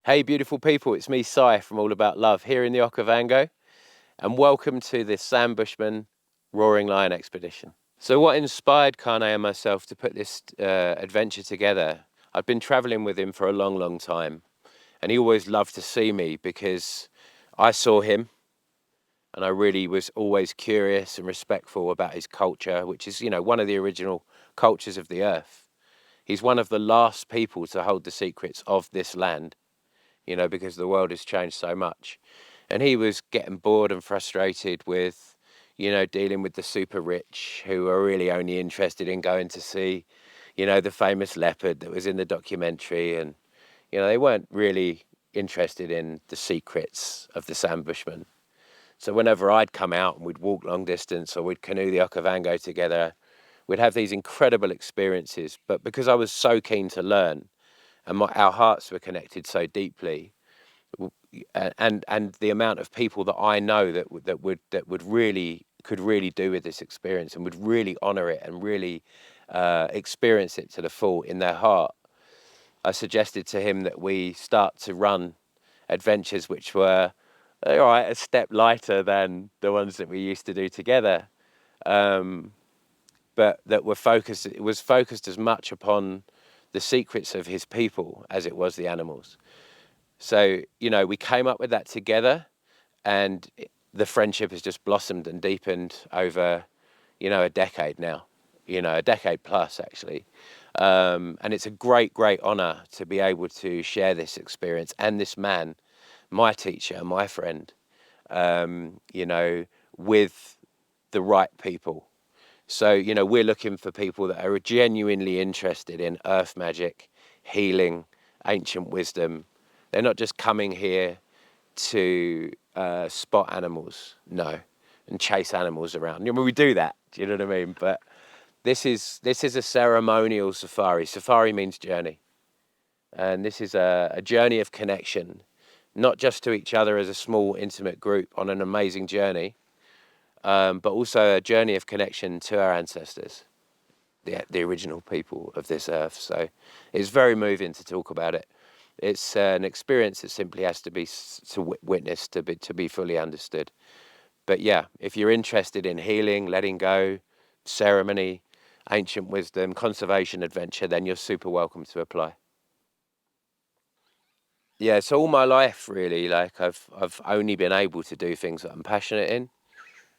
Hey beautiful people, it's me Sai from All About Love here in the Okavango, and welcome to this San Bushmen Roaring Lion expedition. So what inspired Kane and myself to put this adventure together? I'd been travelling with him for a long time, and he always loved to see me because I saw him and I really was always curious and respectful about his culture, which is, one of the original cultures of the earth. He's one of the last people to hold the secrets of this land, because the world has changed so much. And he was getting bored and frustrated with, dealing with the super rich who are really only interested in going to see, the famous leopard that was in the documentary. And, they weren't really interested in the secrets of the San Bushmen. So whenever I'd come out and we'd walk long distance or we'd canoe the Okavango together, we'd have these incredible experiences. But because I was so keen to learn and our hearts were connected so deeply, and the amount of people that I know that would really could really do with this experience and would really honor it and really experience it to the full in their heart, I suggested to him that we start to run adventures which were all right, a step lighter than the ones that we used to do together, but that were focused. It was focused as much upon the secrets of his people as it was the animals. So, we came up with that together, and the friendship has just blossomed and deepened over, a decade now, a decade plus actually. And it's a great honor to be able to share this experience and this man, my teacher, my friend, with the right people. So, we're looking for people that are genuinely interested in earth magic, healing, ancient wisdom. They're not just coming here to spot animals, no, and chase animals around. We do that, do you know what I mean? But this is a ceremonial safari. Safari means journey. And this is a journey of connection, not just to each other as a small, intimate group on an amazing journey, but also a journey of connection to our ancestors, the original people of this earth. So it's very moving to talk about it. It's an experience that simply has to be witnessed to be fully understood. But yeah, if you're interested in healing, letting go, ceremony, ancient wisdom, conservation, adventure, then you're super welcome to apply. Yeah, so all my life really, like I've only been able to do things that I'm passionate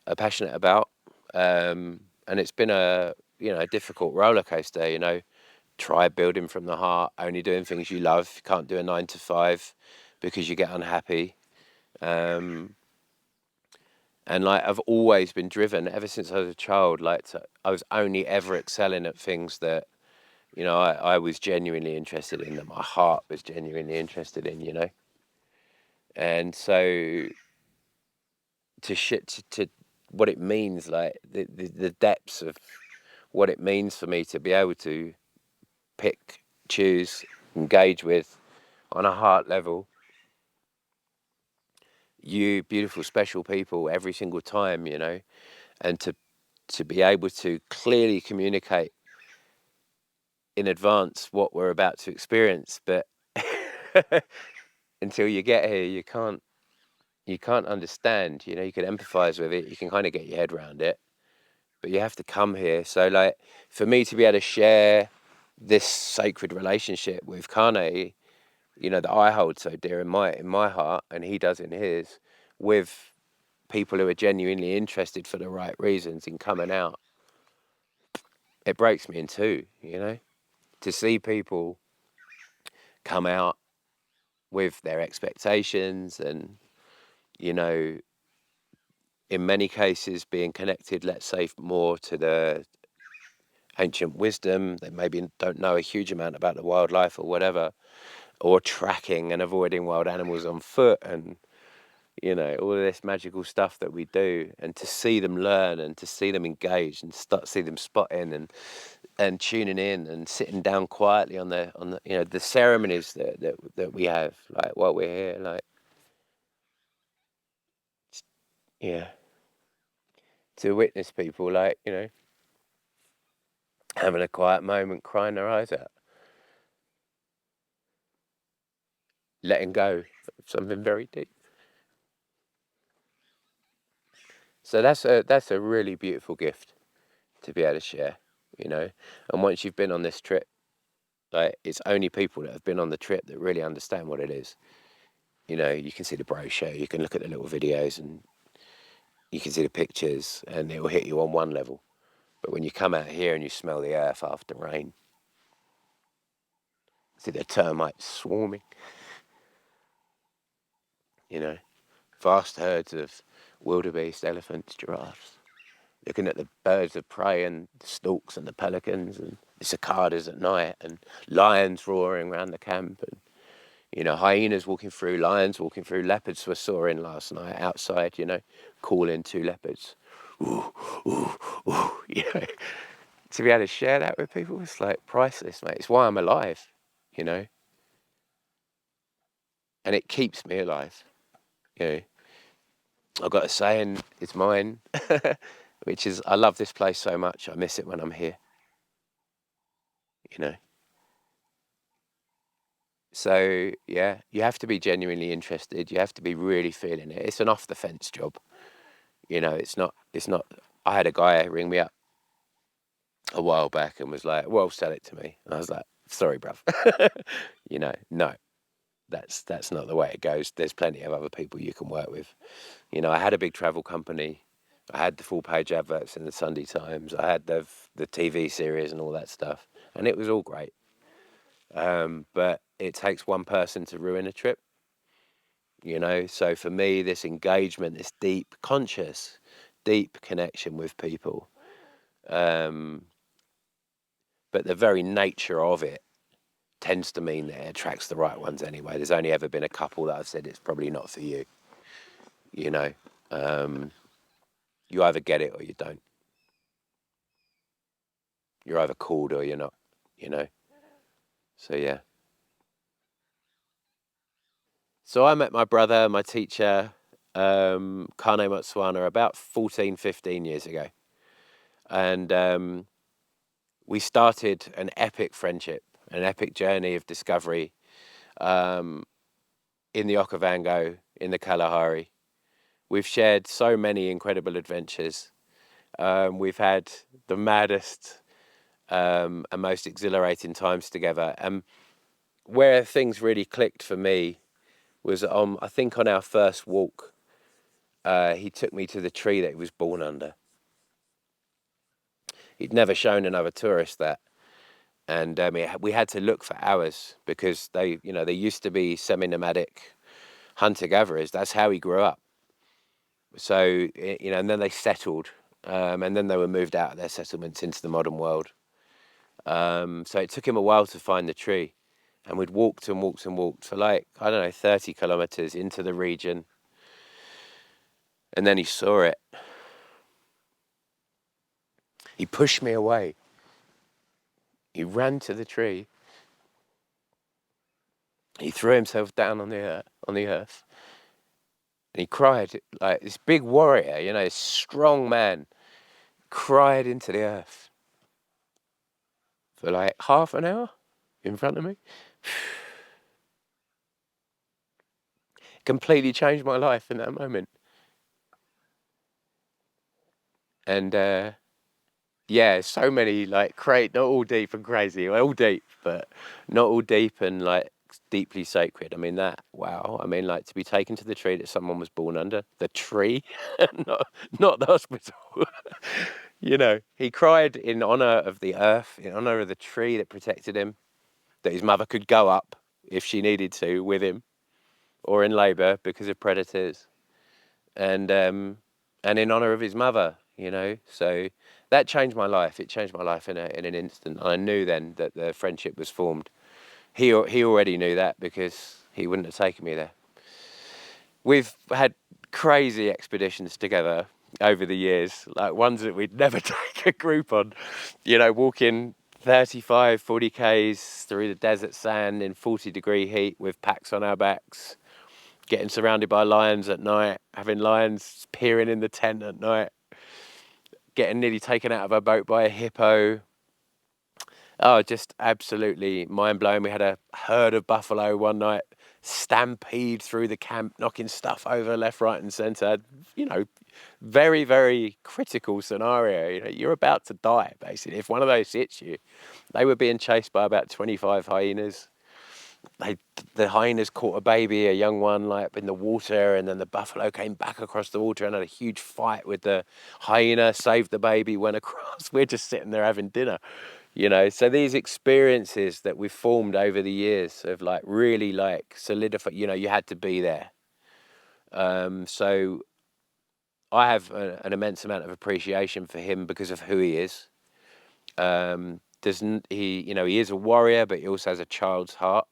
about, and it's been a difficult roller coaster. Try building from the heart, only doing things you love. You can't do a 9 to 5 because you get unhappy. And like I've always been driven ever since I was a child. I was only ever excelling at things that I was genuinely interested in, that my heart was genuinely interested in. And so to what it means, like the depths of what it means for me to be able to pick, choose, engage with on a heart level, you beautiful, special people every single time, and to be able to clearly communicate in advance what we're about to experience, but until you get here, you can't understand. You can empathize with it, you can kind of get your head around it, but you have to come here. So, like, for me to be able to share this sacred relationship with Kane, that I hold so dear in my heart, and he does in his, with people who are genuinely interested for the right reasons in coming out, it breaks me in two. To see people come out with their expectations and, in many cases being connected, let's say, more to the ancient wisdom. They maybe don't know a huge amount about the wildlife or whatever, or tracking and avoiding wild animals on foot, and all of this magical stuff that we do, and to see them learn and to see them engage and see them spotting and tuning in and sitting down quietly on the ceremonies that we have, like, while we're here, like, yeah, to witness people, like, having a quiet moment, crying their eyes out. letting go of something very deep. So that's a really beautiful gift to be able to share, you know. And once you've been on this trip, like, it's only people that have been on the trip that really understand what it is. You know, you can see the brochure, you can look at the little videos, and you can see the pictures, and it will hit you on one level. But when you come out here and you smell the earth after rain, see the termites swarming, you know, vast herds of wildebeest, elephants, giraffes, looking at the birds of prey and the storks and the pelicans and the cicadas at night, and lions roaring around the camp, and, you know, hyenas walking through, lions walking through, leopards were soaring last night outside, you know, calling to leopards. Ooh, ooh, ooh, you know. To be able to share that with people, it's like priceless, mate. It's why I'm alive, you know. And it keeps me alive, you know. I've got a saying, it's mine, which is, I love this place so much, I miss it when I'm here, you know. So, yeah, you have to be genuinely interested. You have to be really feeling it. It's an off the fence job, you know. It's not. I had a guy ring me up a while back and was like, well, sell it to me. And I was like, sorry, bruv. You know, no, that's not the way it goes. There's plenty of other people you can work with. You know, I had a big travel company. I had the full page adverts in the Sunday Times. I had the TV series and all that stuff, and it was all great. But it takes one person to ruin a trip, you know. So for me, this engagement, this deep, conscious, deep connection with people, but the very nature of it tends to mean that it attracts the right ones anyway. There's only ever been a couple that I've said it's probably not for you, you know. You either get it or you don't. You're either called or you're not, you know. So yeah. So I met my brother, my teacher, Kane Botswana, about 14, 15 years ago. And we started an epic friendship, an epic journey of discovery, um, in the Okavango, in the Kalahari. We've shared so many incredible adventures. We've had the maddest and most exhilarating times together. And where things really clicked for me was on, I think, on our first walk. He took me to the tree that he was born under. He'd never shown another tourist that, and we had to look for hours because they used to be semi-nomadic hunter-gatherers. That's how he grew up. So, you know, and then they settled, and then they were moved out of their settlements into the modern world. So it took him a while to find the tree, and we'd walked and walked and walked for, like, I don't know, 30 kilometers into the region, and then he saw it. He pushed me away. He ran to the tree. He threw himself down on the earth, and he cried like this big warrior, you know, this strong man, cried into the earth for like half an hour in front of me. Completely changed my life in that moment. And yeah, so many, like, not all deep and crazy, all deep, but not all deep and like deeply sacred. I mean, wow. I mean, like, to be taken to the tree that someone was born under, the tree, not the hospital. You know, he cried in honor of the earth, in honor of the tree that protected him, that his mother could go up if she needed to with him, or in labour because of predators, and in honor of his mother, you know. So that changed my life. It changed my life in an instant. I knew then that the friendship was formed. He already knew that because he wouldn't have taken me there. We've had crazy expeditions together over the years, like ones that we'd never take a group on, you know, walking 35, 40 Ks through the desert sand in 40-degree heat with packs on our backs, getting surrounded by lions at night, having lions peering in the tent at night, getting nearly taken out of our boat by a hippo. Oh, just absolutely mind-blowing. We had a herd of buffalo one night stampede through the camp, knocking stuff over left, right, and centre. You know, very, very critical scenario. You know, you're about to die, basically. If one of those hits you, they were being chased by about 25 hyenas. The hyenas caught a baby, a young one, like in the water, and then the buffalo came back across the water and had a huge fight with the hyena, saved the baby, went across. We're just sitting there having dinner, you know. So these experiences that we've formed over the years of like really like solidify, you know, you had to be there. So I have an immense amount of appreciation for him because of who he is. Doesn't he? You know, he is a warrior, but he also has a child's heart.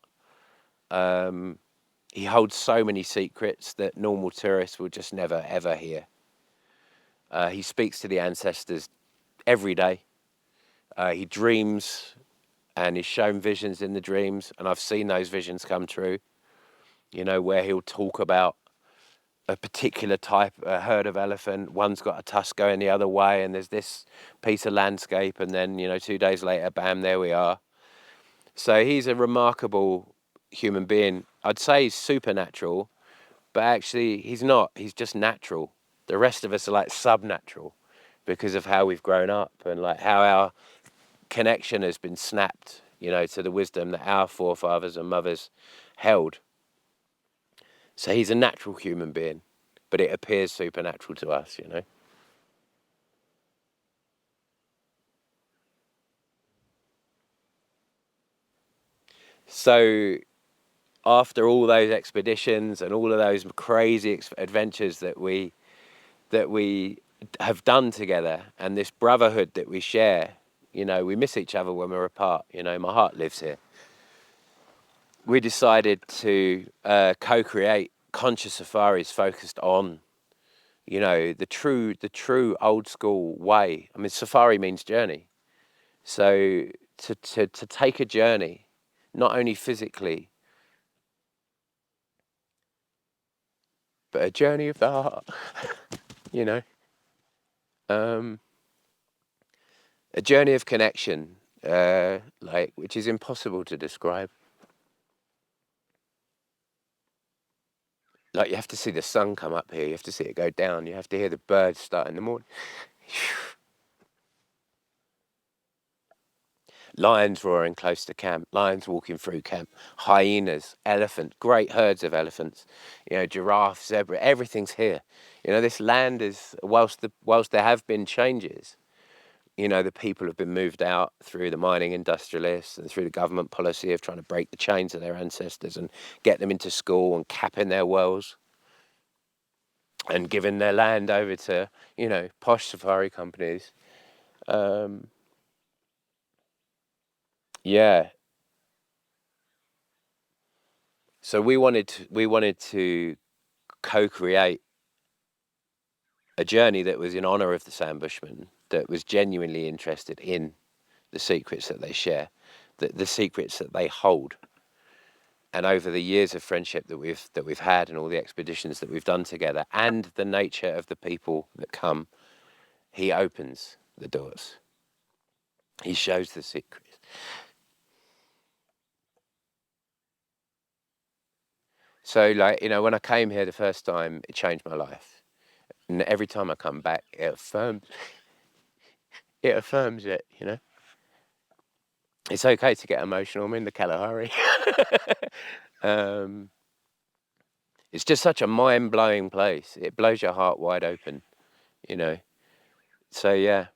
He holds so many secrets that normal tourists will just never ever hear. He speaks to the ancestors every day. He dreams, and he's shown visions in the dreams, and I've seen those visions come true. You know, where he'll talk about a particular type, a herd of elephant. One's got a tusk going the other way, and there's this piece of landscape, and then, you know, 2 days later, bam, there we are. So he's a remarkable human being. I'd say he's supernatural, but actually he's not. He's just natural. The rest of us are like subnatural because of how we've grown up and like how our connection has been snapped, you know, to the wisdom that our forefathers and mothers held. So he's a natural human being, but it appears supernatural to us, you know. So after all those expeditions and all of those crazy adventures that we have done together, and this brotherhood that we share, you know, we miss each other when we're apart. You know, my heart lives here. We decided to co-create conscious safaris focused on, you know, the true old school way. I mean, safari means journey. So to take a journey, not only physically, but a journey of the heart, you know, a journey of connection, like, which is impossible to describe. Like, you have to see the sun come up here, you have to see it go down, you have to hear the birds start in the morning. Lions roaring close to camp, lions walking through camp, hyenas, elephant, great herds of elephants, you know, giraffe, zebra, everything's here. You know, this land is, whilst there have been changes, you know, the people have been moved out through the mining industrialists and through the government policy of trying to break the chains of their ancestors and get them into school and capping their wells and giving their land over to, you know, posh safari companies. Yeah. So we wanted to co-create a journey that was in honor of the San Bushmen, that was genuinely interested in the secrets that they share, the secrets that they hold. And over the years of friendship that we've had and all the expeditions that we've done together and the nature of the people that come, he opens the doors. He shows the secrets. So, like, you know, when I came here the first time, it changed my life. And every time I come back, it affirms it, you know. It's okay to get emotional. I'm in the Kalahari. It's just such a mind-blowing place. It blows your heart wide open, you know. So, yeah.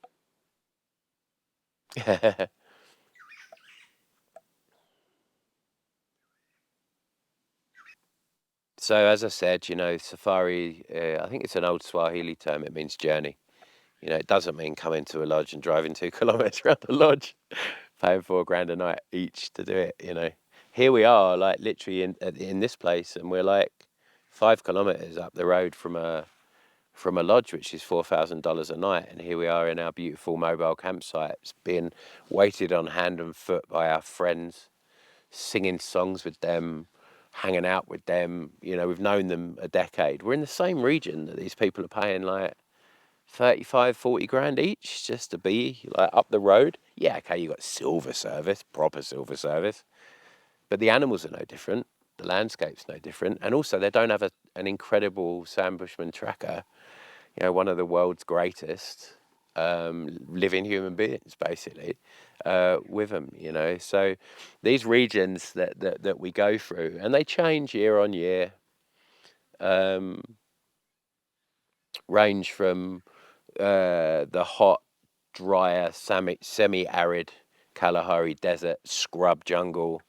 So, as I said, you know, safari, I think it's an old Swahili term. It means journey. You know, it doesn't mean coming to a lodge and driving 2 kilometers around the lodge, paying $4 a night each to do it, you know. Here we are, like, literally in this place, and we're like 5 kilometers up the road from a lodge, which is $4,000 a night. And here we are in our beautiful mobile campsites, being waited on hand and foot by our friends, singing songs with them, hanging out with them. You know, we've known them a decade. We're in the same region that these people are paying like 35, 40 grand each just to be like up the road. Yeah, okay, you got silver service, proper silver service, but the animals are no different. the landscape's no different. And also, they don't have an incredible San Bushmen tracker, one of the world's greatest living human beings, basically, with them, So these regions that we go through, and they change year on year, range from the hot, drier, semi-arid Kalahari desert scrub jungle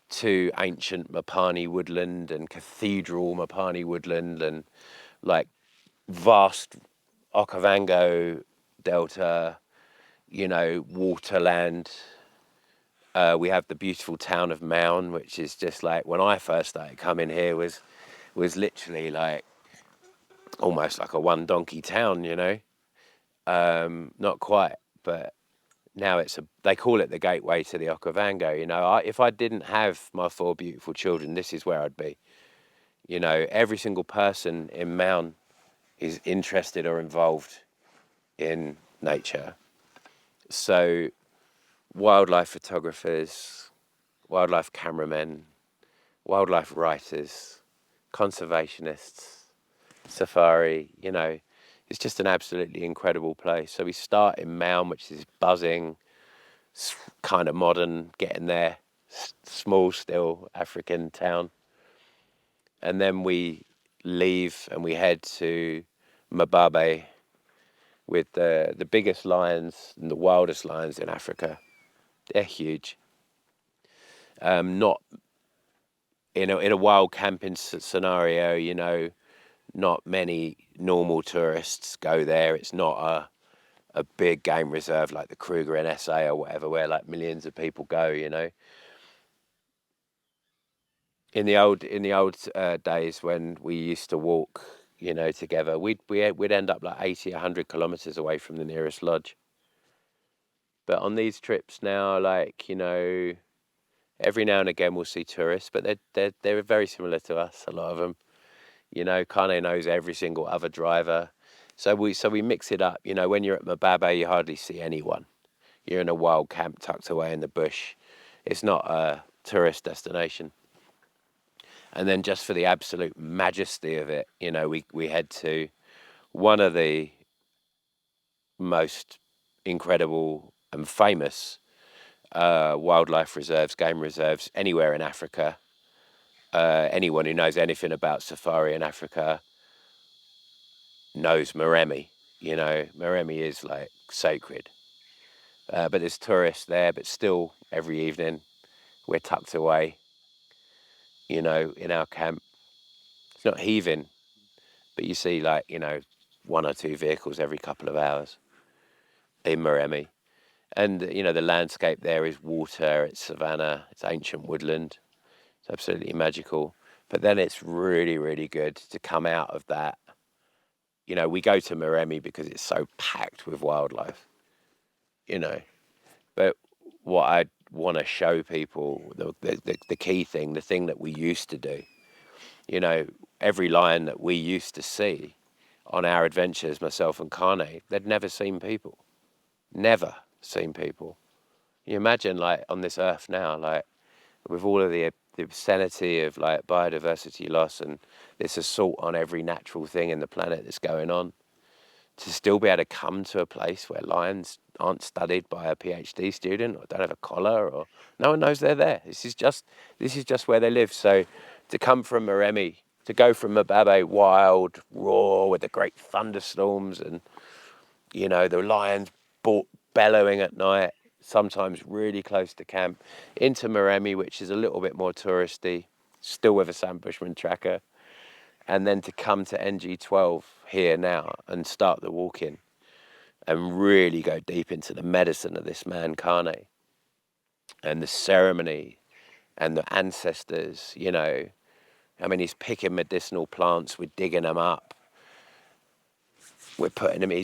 to ancient Mapani woodland and cathedral Mapani woodland and like vast Okavango Delta, waterland. We have the beautiful town of Maun, which is just like, when I first started coming here, was literally like almost like a one donkey town, not quite, but now they call it the gateway to the Okavango. If I didn't have my 4 beautiful children, this is where I'd be. Every single person in Maun is interested or involved in nature. So wildlife photographers, wildlife cameramen, wildlife writers, conservationists, safari, it's just an absolutely incredible place. So we start in Maun, which is buzzing, kind of modern, getting there, small still African town. And then we leave and we head to Mababe with the biggest lions and the wildest lions in Africa. They're huge. Not in a wild camping scenario, not many normal tourists go there. It's not a big game reserve like the Kruger in SA or whatever, where like millions of people go. In the old days when we used to walk, together, we'd end up like 80, 100 kilometers away from the nearest lodge. But on these trips now, like, every now and again we'll see tourists, but they're very similar to us, a lot of them. Kane knows every single other driver. So we mix it up. When you're at Mababe, you hardly see anyone. You're in a wild camp tucked away in the bush. It's not a tourist destination. And then just for the absolute majesty of it, we head to one of the most incredible and famous wildlife reserves, game reserves, anywhere in Africa. Anyone who knows anything about safari in Africa knows Moremi. Moremi is like sacred. But there's tourists there, but still every evening we're tucked away, in our camp. It's not heaving, but you see like, 1 or 2 vehicles every couple of hours in Moremi. And, the landscape there is water, it's savanna, it's ancient woodland. It's absolutely magical. But then it's really, really good to come out of that. We go to Moremi because it's so packed with wildlife, But what I want to show people, the key thing, the thing that we used to do, every lion that we used to see on our adventures, myself and Kane, they'd never seen people. Never seen people. You imagine, like, on this earth now, like, with all of the obscenity of, like, biodiversity loss and this assault on every natural thing in the planet that's going on, to still be able to come to a place where lions aren't studied by a PhD student or don't have a collar or no one knows they're there. This is just where they live. So to come from Moremi, to go from Mababe wild, raw, with the great thunderstorms and, the lions bellowing at night, sometimes really close to camp, into Moremi, which is a little bit more touristy, still with a San Bushman tracker, and then to come to NG12 here now and start the walk-in and really go deep into the medicine of this man, Kane, and the ceremony and the ancestors, he's picking medicinal plants, we're digging them up, he's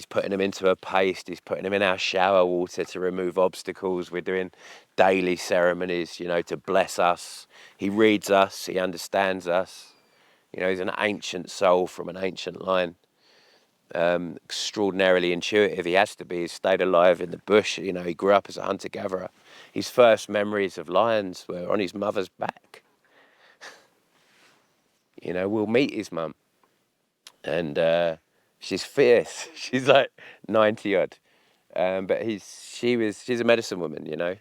putting them into a paste, he's putting them in our shower water to remove obstacles, we're doing daily ceremonies, to bless us. He reads us, he understands us. He's an ancient soul from an ancient line. Extraordinarily intuitive. He has to be. He stayed alive in the bush. He grew up as a hunter-gatherer. His first memories of lions were on his mother's back. You know, we'll meet his mum, and she's fierce. She's like 90 odd, but she's a medicine woman, you know.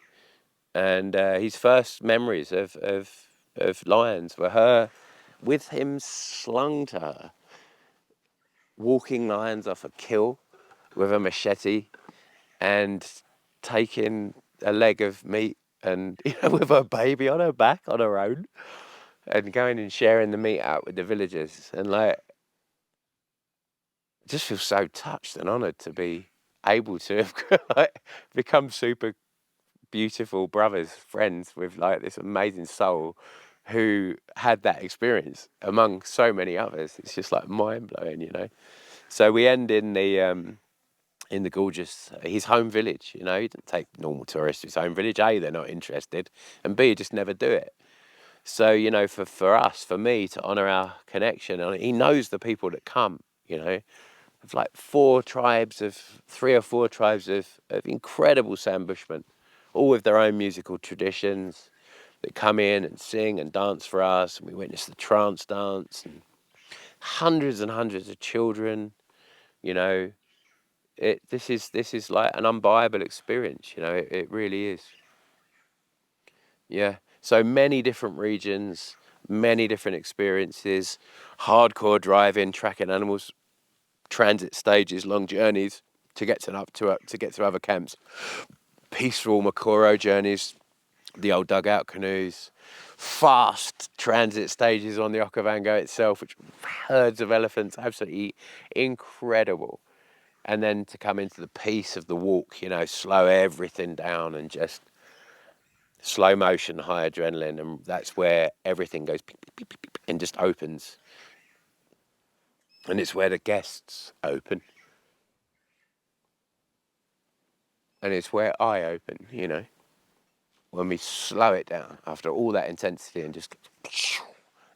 And his first memories of lions were her with him slung to her, walking lions off a kill with a machete and taking a leg of meat and, you know, with her baby on her back on her own and going and sharing the meat out with the villagers. And like, I just feel so touched and honoured to be able to have like, become super beautiful brothers, friends with like this amazing soul who had that experience among so many others. It's just like mind blowing, you know. So we end in the gorgeous his home village. You know, he didn't take normal tourists to his home village. A, they're not interested, and B, just never do it. So you know, for us, for me to honour our connection, and he knows the people that come. You know, of like three or four tribes of incredible San Bushmen, all with their own musical traditions that come in and sing and dance for us. And we witness the trance dance and hundreds of children. You know, this is like an unbelievable experience. You know, it really is. Yeah. So many different regions, many different experiences, hardcore driving, tracking animals, transit stages, long journeys to get to get to other camps, peaceful Makoro journeys, the old dugout canoes, fast transit stages on the Okavango itself, which herds of elephants, absolutely incredible. And then to come into the peace of the walk, you know, slow everything down and just slow motion, high adrenaline, and that's where everything goes beep, beep, beep, beep, beep, and just opens. And it's where the guests open. And it's where I open, you know, when we slow it down after all that intensity and just,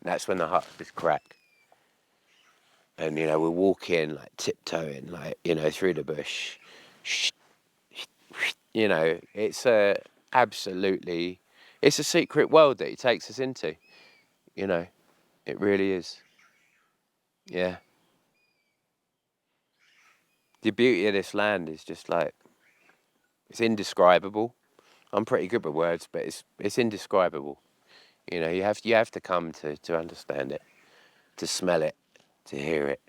that's when the heart just crack. And, you know, we walk in like tiptoeing, like, you know, through the bush. You know, it's it's a secret world that he takes us into, you know, it really is. Yeah. The beauty of this land is just like, it's indescribable. I'm pretty good with words, but it's indescribable. You know, you have to come to understand it, to smell it, to hear it.